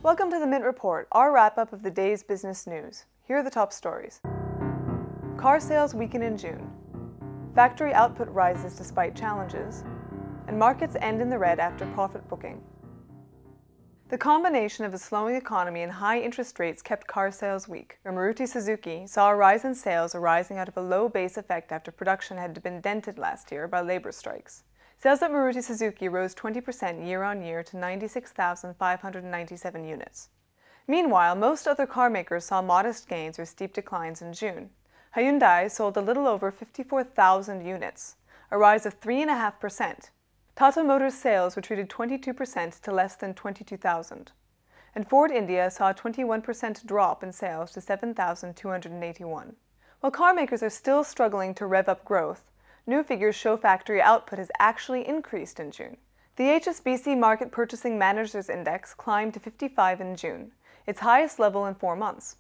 Welcome to the Mint Report, our wrap-up of the day's business news. Here are the top stories. Car sales weaken in June. Factory output rises despite challenges. And markets end in the red after profit booking. The combination of a slowing economy and high interest rates kept car sales weak, where Maruti Suzuki saw a rise in sales arising out of a low base effect after production had been dented last year by labor strikes. Sales at Maruti Suzuki rose 20% year-on-year to 96,597 units. Meanwhile, most other car makers saw modest gains or steep declines in June. Hyundai sold a little over 54,000 units, a rise of 3.5%. Tata Motors sales retreated 22% to less than 22,000. And Ford India saw a 21% drop in sales to 7,281. While car makers are still struggling to rev up growth, new figures show factory output has actually increased in June. The HSBC Market Purchasing Managers Index climbed to 55 in June, its highest level in 4 months.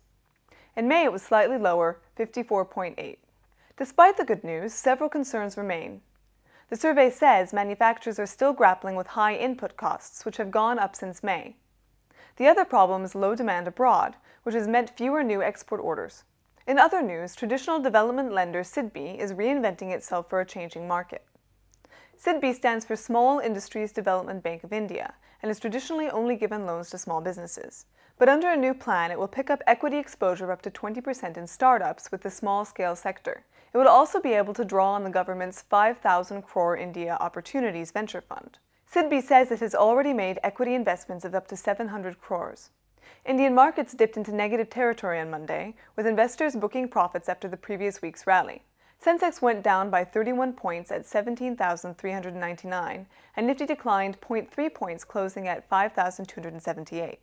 In May, it was slightly lower, 54.8. Despite the good news, several concerns remain. The survey says manufacturers are still grappling with high input costs, which have gone up since May. The other problem is low demand abroad, which has meant fewer new export orders. In other news, traditional development lender Sidbi is reinventing itself for a changing market. Sidbi stands for Small Industries Development Bank of India and has traditionally only given loans to small businesses. But under a new plan, it will pick up equity exposure up to 20% in startups with the small-scale sector. It will also be able to draw on the government's 5,000 crore India Opportunities Venture Fund. Sidbi says it has already made equity investments of up to 700 crores. Indian markets dipped into negative territory on Monday, with investors booking profits after the previous week's rally. Sensex went down by 31 points at 17,399, and Nifty declined 0.3 points, closing at 5,278.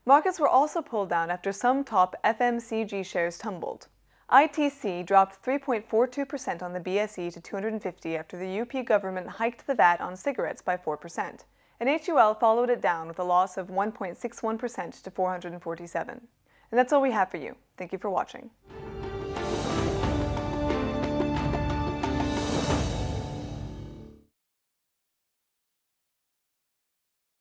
Markets were also pulled down after some top FMCG shares tumbled. ITC dropped 3.42% on the BSE to 250 after the UP government hiked the VAT on cigarettes by 4%, and HUL followed it down with a loss of 1.61% to 447. And that's all we have for you. Thank you for watching.